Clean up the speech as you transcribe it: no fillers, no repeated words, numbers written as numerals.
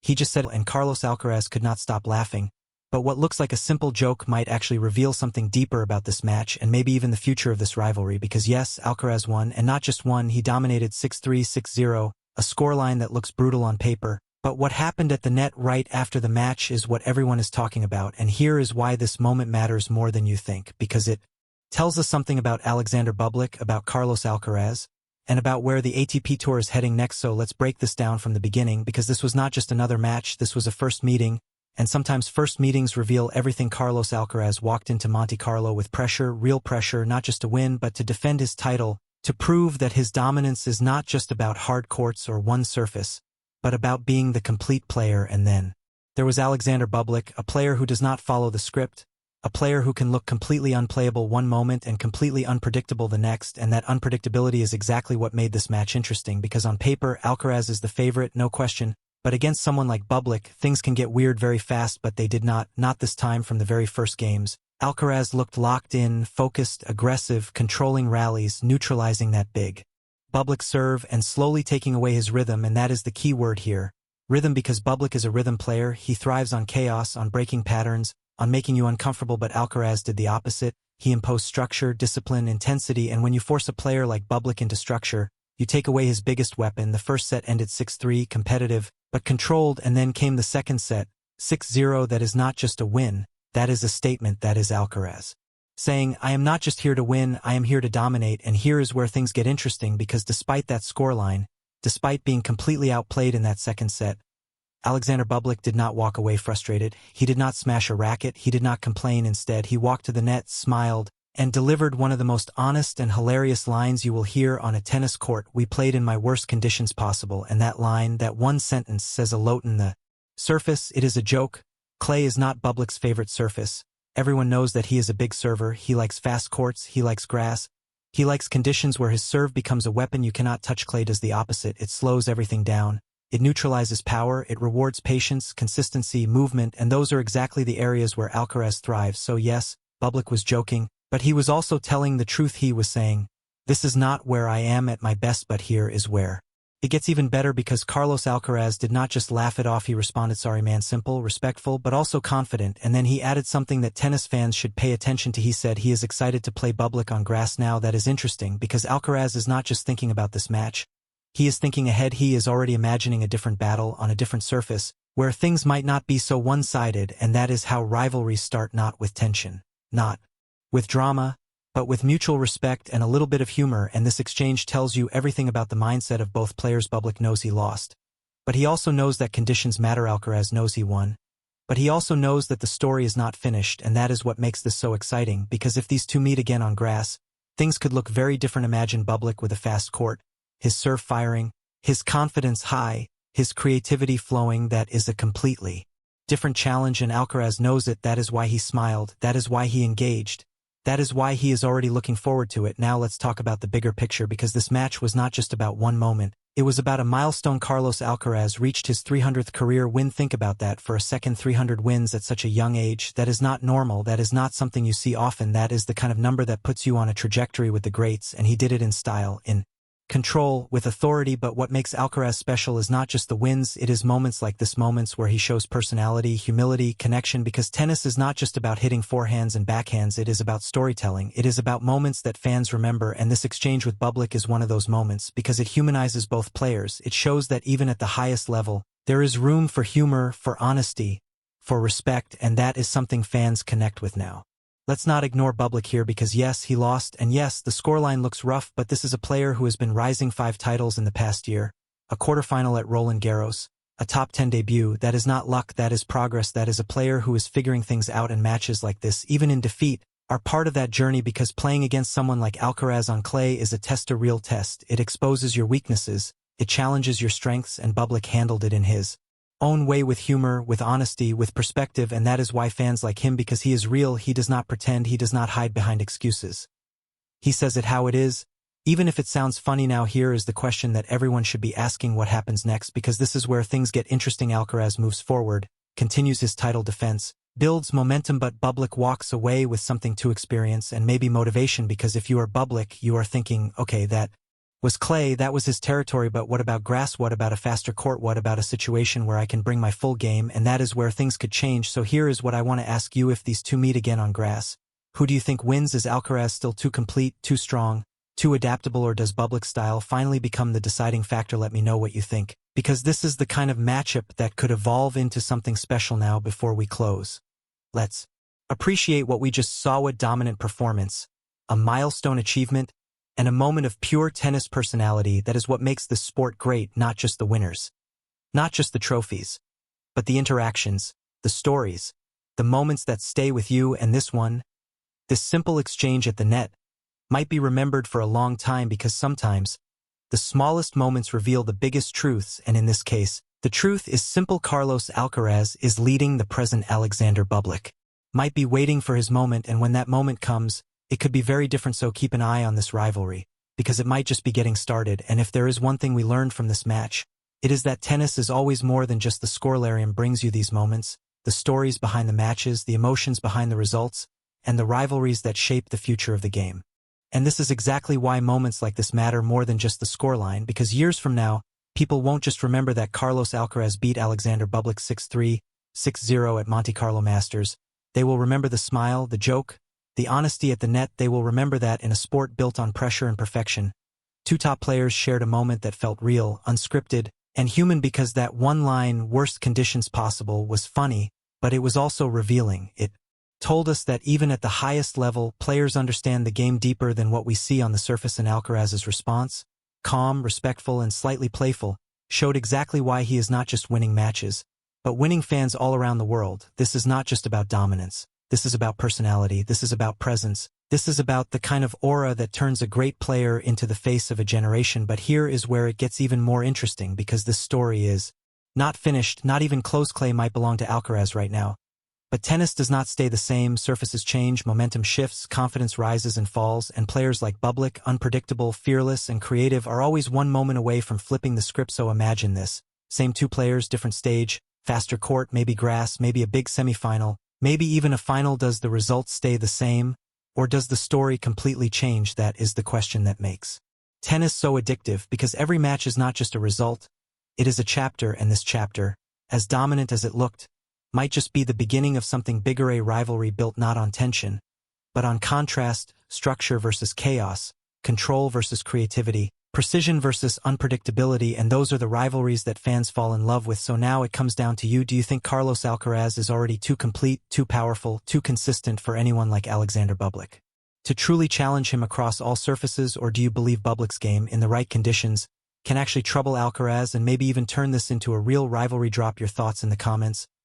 He just said, and Carlos Alcaraz could not stop laughing. But what looks like a simple joke might actually reveal something deeper about this match and maybe even the future of this rivalry because yes, Alcaraz won, and not just won, he dominated 6-3, 6-0, a scoreline that looks brutal on paper. But what happened at the net right after the match is what everyone is talking about, and here is why this moment matters more than you think, because it tells us something about Alexander Bublik, about Carlos Alcaraz, and about where the ATP Tour is heading next. So let's break this down from the beginning, because this was not just another match, this was a first meeting, and sometimes first meetings reveal everything. Carlos Alcaraz walked into Monte Carlo with pressure, real pressure, not just to win but to defend his title, to prove that his dominance is not just about hard courts or one surface, but about being the complete player. And then there was Alexander Bublik, a player who does not follow the script, a player who can look completely unplayable one moment and completely unpredictable the next, and that unpredictability is exactly what made this match interesting, because on paper, Alcaraz is the favorite, no question, but against someone like Bublik, things can get weird very fast, but they did not this time from the very first games. Alcaraz looked locked in, focused, aggressive, controlling rallies, neutralizing that big Bublik serve and slowly taking away his rhythm, and that is the key word here. Rhythm, because Bublik is a rhythm player, he thrives on chaos, on breaking patterns, on making you uncomfortable, but Alcaraz did the opposite. He imposed structure, discipline, intensity, and when you force a player like Bublik into structure, you take away his biggest weapon. The first set ended 6-3, competitive, but controlled, and then came the second set, 6-0. That is not just a win, that is a statement. That is Alcaraz saying, I am not just here to win, I am here to dominate. And here is where things get interesting, because despite that scoreline, despite being completely outplayed in that second set, Alexander Bublik did not walk away frustrated. He did not smash a racket, he did not complain. Instead, he walked to the net, smiled, and delivered one of the most honest and hilarious lines you will hear on a tennis court. We played in my worst conditions possible, and that line, that one sentence, says a lot. In the surface, it is a joke. Clay is not Bublik's favorite surface. Everyone knows that he is a big server, he likes fast courts, he likes grass. He likes conditions where his serve becomes a weapon you cannot touch. Clay does the opposite. It slows everything down. It neutralizes power, it rewards patience, consistency, movement, and those are exactly the areas where Alcaraz thrives. So yes, Bublik was joking, but he was also telling the truth. He was saying, this is not where I am at my best, but here is where. It gets even better, because Carlos Alcaraz did not just laugh it off. He responded, sorry man, simple, respectful, but also confident, and then he added something that tennis fans should pay attention to. He said he is excited to play Bublik on grass now. That is interesting, because Alcaraz is not just thinking about this match. He is thinking ahead. He is already imagining a different battle on a different surface, where things might not be so one-sided, and that is how rivalries start, not with tension, not with drama, but with mutual respect and a little bit of humor, and this exchange tells you everything about the mindset of both players. Bublik knows he lost, but he also knows that conditions matter. Alcaraz knows he won, but he also knows that the story is not finished, and that is what makes this so exciting, because if these two meet again on grass, things could look very different. Imagine Bublik with a fast court, his serve firing, his confidence high, his creativity flowing. That is a completely different challenge, and Alcaraz knows it. That is why he smiled, that is why he engaged, that is why he is already looking forward to it. Now let's talk about the bigger picture, because this match was not just about one moment, it was about a milestone. Carlos Alcaraz reached his 300th career win. Think about that for a second, 300 wins at such a young age. That is not normal, that is not something you see often. That is the kind of number that puts you on a trajectory with the greats, and he did it in style, in control, with authority. But what makes Alcaraz special is not just the wins, it is moments like this, moments where he shows personality, humility, connection, because tennis is not just about hitting forehands and backhands, it is about storytelling, it is about moments that fans remember, and this exchange with Bublik is one of those moments, because it humanizes both players. It shows that even at the highest level, there is room for humor, for honesty, for respect, and that is something fans connect with now. Let's not ignore Bublik here, because yes, he lost, and yes, the scoreline looks rough, but this is a player who has been rising 5 titles in the past year, a quarterfinal at Roland Garros, a top 10 debut. That is not luck, that is progress. That is a player who is figuring things out, and matches like this, even in defeat, are part of that journey, because playing against someone like Alcaraz on clay is a test, a real test. It exposes your weaknesses, it challenges your strengths, and Bublik handled it in his own way, with humor, with honesty, with perspective, and that is why fans like him, because he is real, he does not pretend, he does not hide behind excuses. He says it how it is, even if it sounds funny. Now here is the question that everyone should be asking: what happens next? Because this is where things get interesting. Alcaraz moves forward, continues his title defense, builds momentum, but Bublik walks away with something to experience, and maybe motivation, because if you are Bublik, you are thinking, okay, that Was clay, that was his territory, but what about grass? What about a faster court? What about a situation where I can bring my full game? And that is where things could change. So here is what I want to ask you: if these two meet again on grass, who do you think wins? Is Alcaraz still too complete, too strong, too adaptable, or does Bublik's style finally become the deciding factor? Let me know what you think, because this is the kind of matchup that could evolve into something special. Now, before we close, let's appreciate what we just saw: a dominant performance, a milestone achievement, and a moment of pure tennis personality. That is what makes this sport great, not just the winners, not just the trophies, but the interactions, the stories, the moments that stay with you. And this simple exchange at the net, might be remembered for a long time, because sometimes the smallest moments reveal the biggest truths, and in this case, the truth is simple: Carlos Alcaraz is leading the present. Alexander Bublik might be waiting for his moment, and when that moment comes, it could be very different. So keep an eye on this rivalry, because it might just be getting started. And if there is one thing we learned from this match, it is that tennis is always more than just the score. Lareum brings you these moments, the stories behind the matches, the emotions behind the results, and the rivalries that shape the future of the game. And this is exactly why moments like this matter more than just the scoreline, because years from now, people won't just remember that Carlos Alcaraz beat Alexander Bublik 6-3, 6-0 at Monte Carlo Masters. They will remember the smile, the joke, the honesty at the net. They will remember that in a sport built on pressure and perfection, two top players shared a moment that felt real, unscripted, and human, because that one line, "worst conditions possible," was funny, but it was also revealing. It told us that even at the highest level, players understand the game deeper than what we see on the surface. And Alcaraz's response, calm, respectful, and slightly playful, showed exactly why he is not just winning matches, but winning fans all around the world. This is not just about dominance. This is about personality. This is about presence. This is about the kind of aura that turns a great player into the face of a generation. But here is where it gets even more interesting, because this story is not finished, not even close. Clay might belong to Alcaraz right now, but tennis does not stay the same. Surfaces change, momentum shifts, confidence rises and falls, and players like Bublik, unpredictable, fearless, and creative, are always one moment away from flipping the script. So imagine this: same two players, different stage, faster court, maybe grass, maybe a big semifinal, maybe even a final. Does the result stay the same, or does the story completely change? That is the question that makes tennis so addictive, because every match is not just a result, it is a chapter. And this chapter, as dominant as it looked, might just be the beginning of something bigger: a rivalry built not on tension, but on contrast, structure versus chaos, control versus creativity, precision versus unpredictability. And those are the rivalries that fans fall in love with. So now it comes down to you: do you think Carlos Alcaraz is already too complete, too powerful, too consistent for anyone like Alexander Bublik to truly challenge him across all surfaces? Or do you believe Bublik's game, in the right conditions, can actually trouble Alcaraz and maybe even turn this into a real rivalry? Drop your thoughts in the comments.